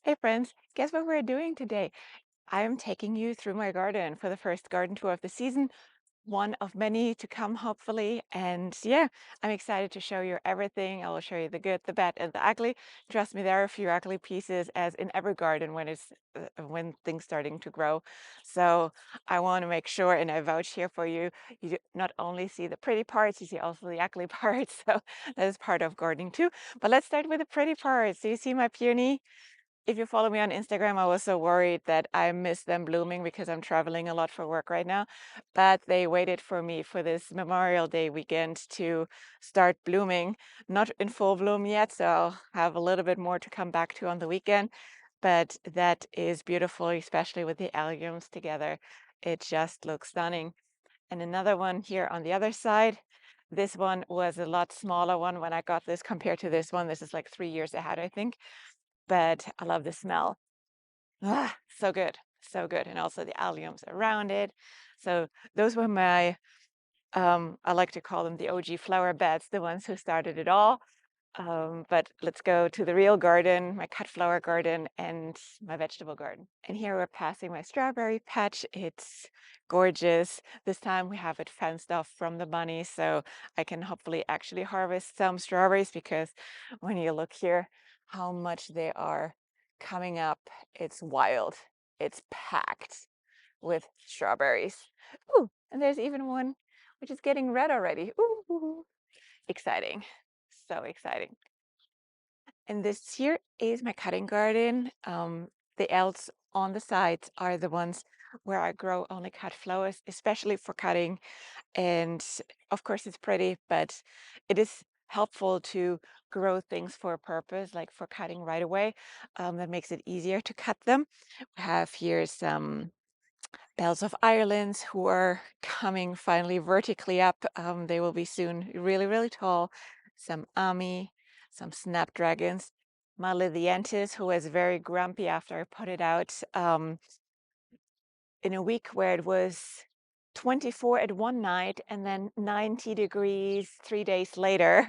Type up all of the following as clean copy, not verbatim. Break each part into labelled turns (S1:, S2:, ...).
S1: Hey friends, guess what we're doing today? I am taking you through my garden for the first garden tour of the season, one of many to come, hopefully. And yeah, I'm excited to show you everything. I will show you the good, the bad, and the ugly. Trust me, there are a few ugly pieces, as in every garden when things starting to grow. So I want to make sure, and I vouch here for you, not only see the pretty parts, you see also the ugly parts. So that is part of gardening too. But let's start with the pretty parts. So you see my peony? If you follow me on Instagram, I was so worried that I missed them blooming because I'm traveling a lot for work right now. But they waited for me for this Memorial Day weekend to start blooming. Not in full bloom yet, so I'll have a little bit more to come back to on the weekend. But that is beautiful, especially with the alliums together. It just looks stunning. And another one here on the other side. This one was a lot smaller one when I got this compared to this one. This is like 3 years ahead, I think, but I love the smell. So good, so good. And also the alliums around it. So those were my, I like to call them the OG flower beds, the ones who started it all. But let's go to the real garden, my cut flower garden and my vegetable garden. And here we're passing my strawberry patch. It's gorgeous. This time we have it fenced off from the bunnies, so I can hopefully actually harvest some strawberries, because when you look here, how much they are coming up, it's wild. It's packed with strawberries. Ooh, and there's even one which is getting red already. Ooh, exciting. So exciting. And this here is my cutting garden. The Ls on the sides are the ones where I grow only cut flowers, especially for cutting. And of course, it's pretty, but it is helpful to grow things for a purpose, like for cutting right away. That makes it easier to cut them. We have here some Bells of Ireland who are coming finally vertically up. They will be soon really, really tall. Some Ami, some Snapdragons. Malithientis, who was very grumpy after I put it out in a week where it was 24 at one night and then 90 degrees 3 days later,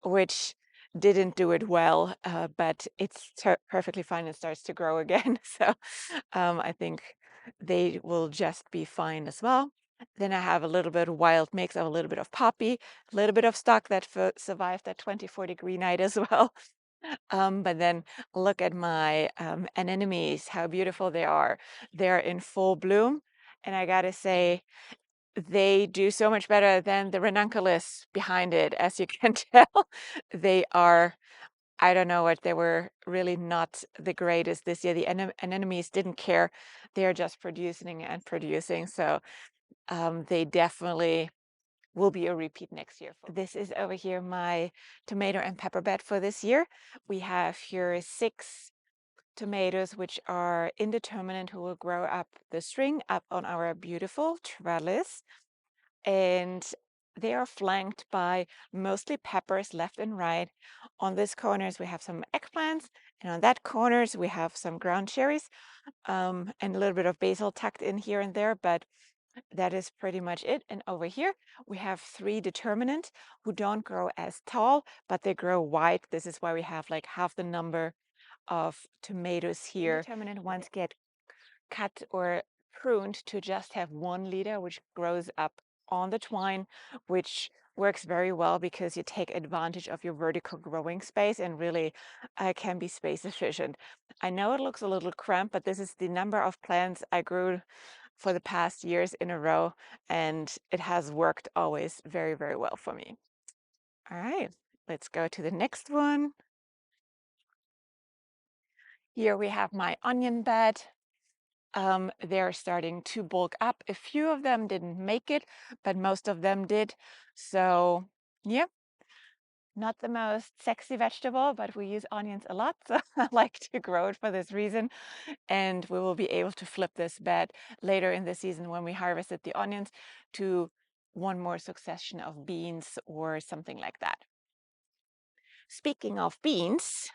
S1: which didn't do it well, but it's perfectly fine. It starts to grow again. So I think they will just be fine as well. Then I have a little bit of wild mix of a little bit of poppy, a little bit of stock that survived that 24-degree night as well. But then look at my anemones, how beautiful they are. They're in full bloom. And I gotta say, they do so much better than the ranunculus behind it, as you can tell. They are, I don't know what, they were really not the greatest this year. The anemones didn't care. They're just producing and producing. So they definitely will be a repeat next year. This is over here my tomato and pepper bed for this year. We have here 6 tomatoes, which are indeterminate, who will grow up the string up on our beautiful trellis. And they are flanked by mostly peppers left and right. On this corners, we have some eggplants, and on that corners, we have some ground cherries, and a little bit of basil tucked in here and there, but that is pretty much it. And over here, we have 3 determinant who don't grow as tall, but they grow wide. This is why we have like half the number of tomatoes here. Determinant ones get cut or pruned to just have 1 leader, which grows up on the twine, which works very well because you take advantage of your vertical growing space and really can be space efficient. I know it looks a little cramped, but this is the number of plants I grew for the past years in a row, and it has worked always very, very well for me. All right, let's go to the next one. Here we have my onion bed. They're starting to bulk up. A few of them didn't make it, but most of them did. So yeah, not the most sexy vegetable, but we use onions a lot. So I like to grow it for this reason. And we will be able to flip this bed later in the season when we harvested the onions to one more succession of beans or something like that. Speaking of beans,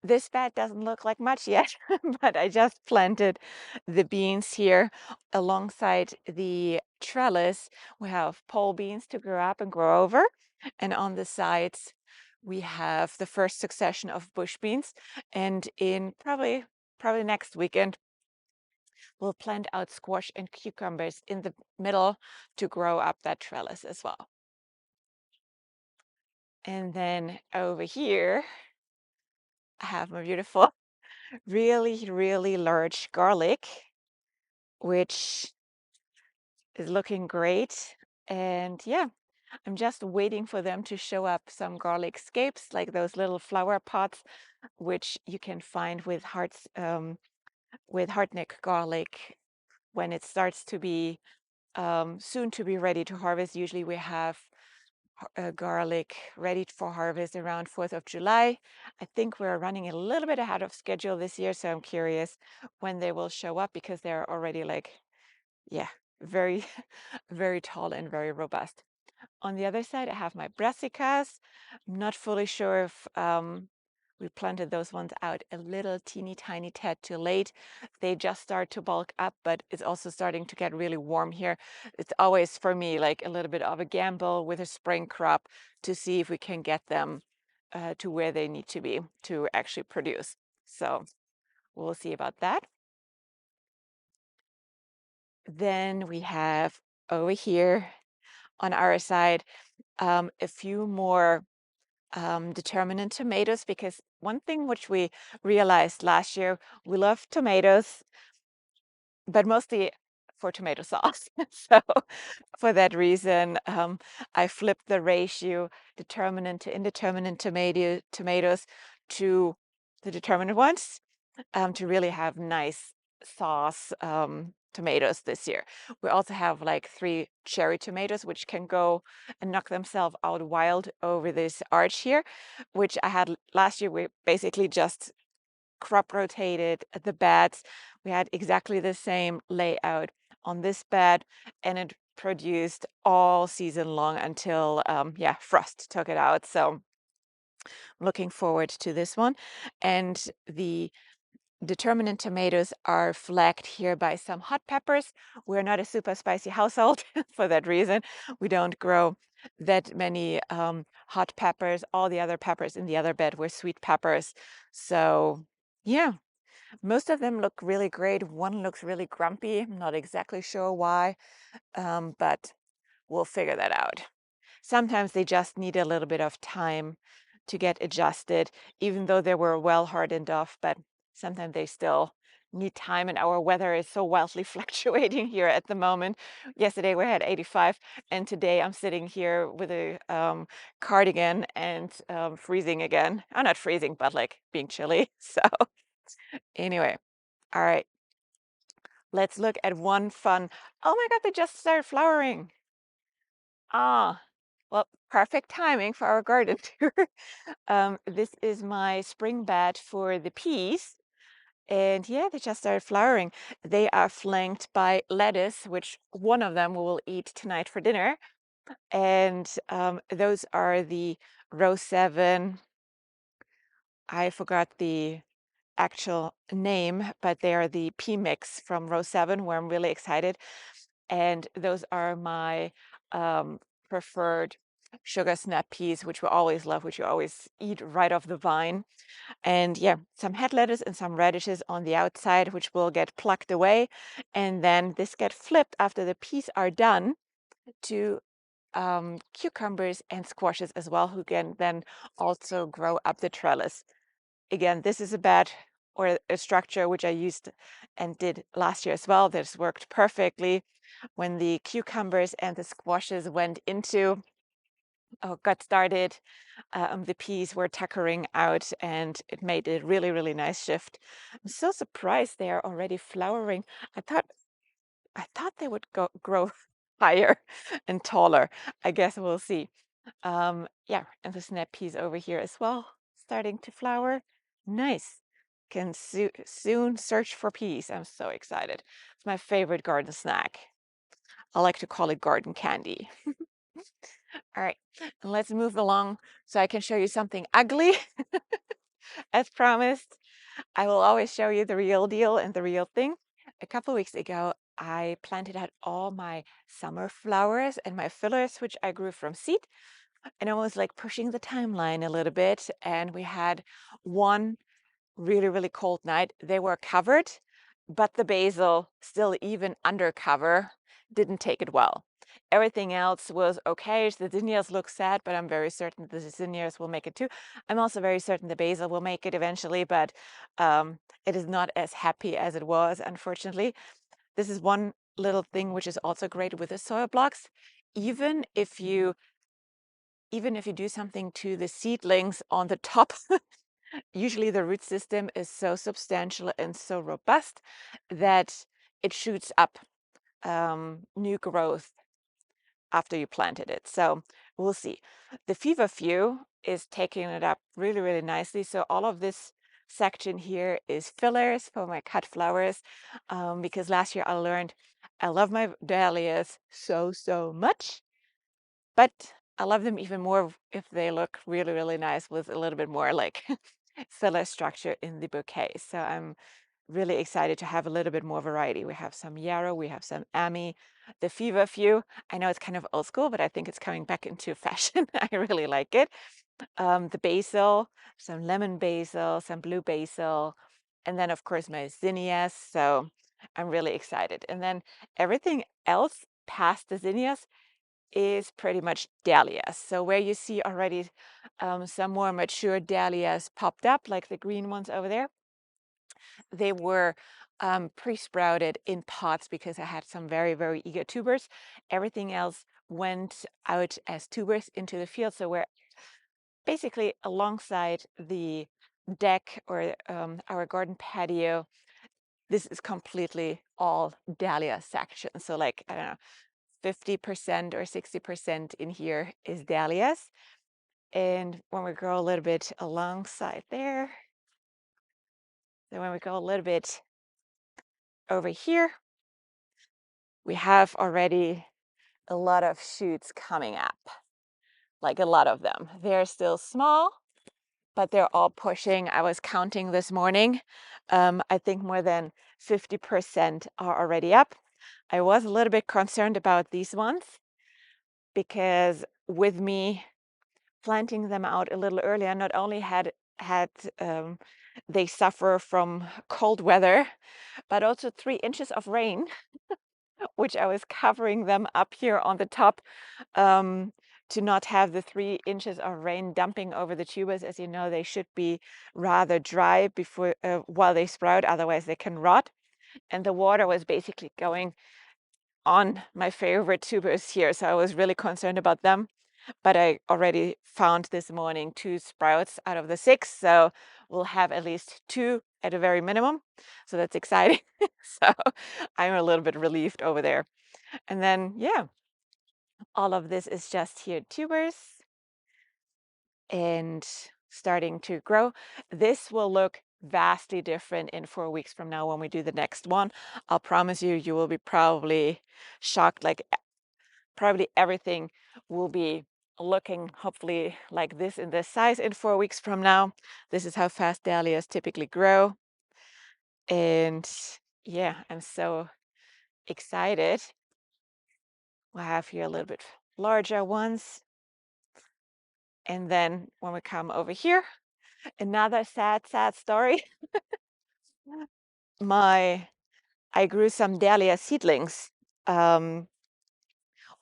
S1: this bed doesn't look like much yet, but I just planted the beans here alongside the trellis. We have pole beans to grow up and grow over, and on the sides we have the first succession of bush beans, and in probably next weekend, we'll plant out squash and cucumbers in the middle to grow up that trellis as well. And then over here, I have my beautiful, really large garlic, which is looking great. And yeah, I'm just waiting for them to show up some garlic scapes, like those little flower pots, which you can find with with hardneck garlic when it starts to be soon to be ready to harvest. Usually we have garlic ready for harvest around 4th of July. I think we're running a little bit ahead of schedule this year, so I'm curious when they will show up because they're already like, yeah, very, very tall and very robust. On the other side, I have my brassicas. I'm not fully sure if we planted those ones out a little teeny tiny tad too late. They just start to bulk up, but it's also starting to get really warm here. It's always for me like a little bit of a gamble with a spring crop to see if we can get them to where they need to be to actually produce. So we'll see about that. Then we have over here on our side a few more determinant tomatoes, because one thing which we realized last year, we love tomatoes, but mostly for tomato sauce. So for that reason, I flipped the ratio determinant to indeterminate tomatoes to the determinant ones to really have nice sauce tomatoes this year. We also have like 3 cherry tomatoes, which can go and knock themselves out wild over this arch here, which I had last year. We basically just crop rotated the beds. We had exactly the same layout on this bed, and it produced all season long until yeah, frost took it out. So I'm looking forward to this one. And the determinant tomatoes are flagged here by some hot peppers. We're not a super spicy household for that reason. We don't grow that many hot peppers. All the other peppers in the other bed were sweet peppers. So yeah, most of them look really great. One looks really grumpy. I'm not exactly sure why, but we'll figure that out. Sometimes they just need a little bit of time to get adjusted, even though they were well hardened off, but sometimes they still need time. And our weather is so wildly fluctuating here at the moment. Yesterday we had 85, and today I'm sitting here with a cardigan and freezing again. Oh, not freezing, but like being chilly. So anyway, all right, let's look at one fun. Oh my God, they just started flowering. Ah, well, perfect timing for our garden tour. This is my spring bed for the peas. And yeah, they just started flowering. They are flanked by lettuce, which one of them we will eat tonight for dinner. And those are the row 7. I forgot the actual name, but they are the pea mix from row 7, where I'm really excited. And those are my preferred sugar snap peas, which we always love, which you always eat right off the vine. And yeah, some head lettuce and some radishes on the outside, which will get plucked away. And then this get flipped after the peas are done to cucumbers and squashes as well, who can then also grow up the trellis. Again, this is a bed or a structure which I used and did last year as well. This worked perfectly when the cucumbers and the squashes went into got started. The peas were tuckering out, and it made a really nice shift. I'm so surprised they are already flowering. I thought they would grow higher and taller. I guess we'll see. Yeah, and the snap peas over here as well, starting to flower. Nice. Can soon search for peas. I'm so excited. It's my favorite garden snack. I like to call it garden candy. All right, and let's move along so I can show you something ugly. As promised, I will always show you the real deal and the real thing. A couple weeks ago, I planted out all my summer flowers and my fillers, which I grew from seed. and I was like pushing the timeline a little bit. And we had one really, really cold night. They were covered, but the basil, still even under cover, didn't take it well. Everything else was okay. The zinnias look sad, but I'm very certain the zinnias will make it too. I'm also very certain the basil will make it eventually, but it is not as happy as it was, unfortunately. This is one little thing which is also great with the soil blocks. Even if you do something to the seedlings on the top, usually the root system is so substantial and so robust that it shoots up new growth after you planted it. So we'll see. The feverfew is taking it up really, really nicely. So all of this section here is fillers for my cut flowers, because last year I learned I love my dahlias so, so much, but I love them even more if they look really, really nice with a little bit more like filler structure in the bouquet. So I'm really excited to have a little bit more variety. We have some yarrow, we have some Ami, the feverfew. I know it's kind of old school, but I think it's coming back into fashion. I really like it. The basil, some lemon basil, some blue basil, and then of course my zinnias. So I'm really excited. And then everything else past the zinnias is pretty much dahlias. So where you see already some more mature dahlias popped up, like the green ones over there, they were pre-sprouted in pots because I had some very, very eager tubers. Everything else went out as tubers into the field. So we're basically alongside the deck or our garden patio. This is completely all dahlia section. So like, I don't know, 50% or 60% in here is dahlias. And when we go a little bit alongside there, then when we go a little bit over here, we have already a lot of shoots coming up, like a lot of them. They're still small, but they're all pushing. I was counting this morning. I think more than 50% are already up. I was a little bit concerned about these ones because with me planting them out a little earlier, not only had they suffer from cold weather, but also 3 inches of rain, which I was covering them up here on the top, to not have the 3 inches of rain dumping over the tubers. As you know, they should be rather dry before while they sprout, otherwise they can rot. And the water was basically going on my favorite tubers here, so I was really concerned about them. But I already found this morning 2 sprouts out of the 6, so we'll have at least 2 at a very minimum. So that's exciting. So I'm a little bit relieved over there. And then, yeah, all of this is just here tubers and starting to grow. This will look vastly different in 4 weeks from now when we do the next one. I'll promise you, you will be probably shocked. Like probably everything will be looking hopefully like this in this size in 4 weeks from now. This is how fast dahlias typically grow. And yeah, I'm so excited. We'll have here a little bit larger ones. And then when we come over here, another sad, sad story. I grew some dahlia seedlings,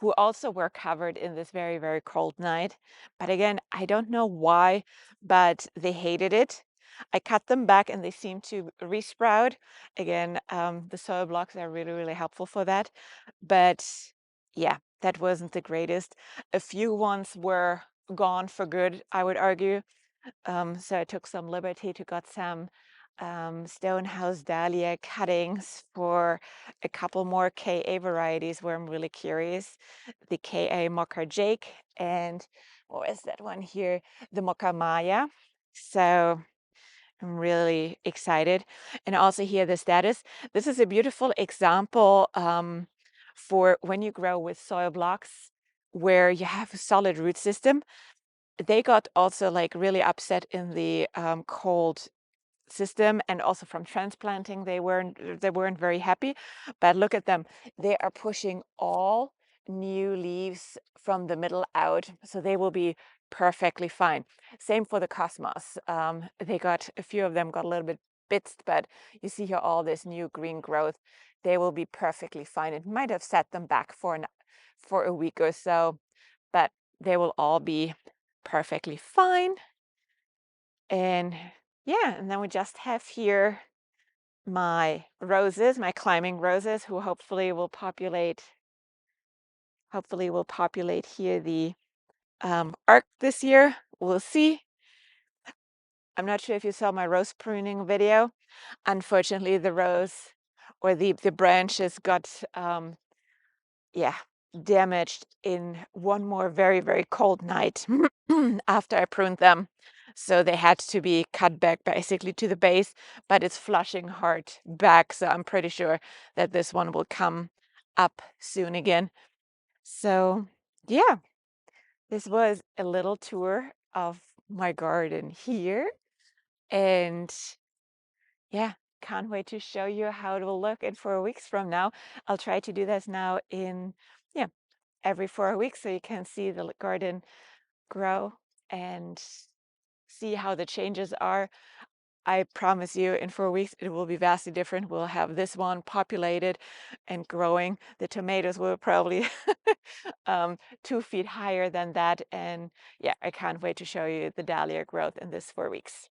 S1: who also were covered in this very, very cold night. But again, I don't know why, but they hated it. I cut them back and they seem to resprout. Again, the soil blocks are really, really helpful for that. But yeah, that wasn't the greatest. A few ones were gone for good, I would argue. So I took some liberty to got some Stonehouse Dahlia cuttings for a couple more KA varieties where I'm really curious. The KA Mocha Jake and what is that one here? The Mocha Maya. So I'm really excited. And also here the status. This is a beautiful example for when you grow with soil blocks where you have a solid root system. They got also like really upset in the cold system, and also from transplanting they weren't very happy. But look at them, they are pushing all new leaves from the middle out, so they will be perfectly fine. Same for the cosmos. They got a few of them got a little bit bitsed, but you see here all this new green growth. They will be perfectly fine. It might have set them back for a week or so, but they will all be perfectly fine. And yeah, and then we just have here my roses, my climbing roses, who hopefully will populate here the arc this year. We'll see. I'm not sure if you saw my rose pruning video. Unfortunately, the rose or the branches got yeah, damaged in one more very, very cold night after I pruned them. So they had to be cut back basically to the base, but it's flushing hard back. So I'm pretty sure that this one will come up soon again. So yeah, this was a little tour of my garden here. And yeah, can't wait to show you how it will look in 4 weeks from now. I'll try to do this now in, yeah, every 4 weeks so you can see the garden grow and see how the changes are. I promise you in 4 weeks it will be vastly different. We'll have this one populated and growing. The tomatoes will probably 2 feet higher than that. And yeah, I can't wait to show you the dahlia growth in this 4 weeks.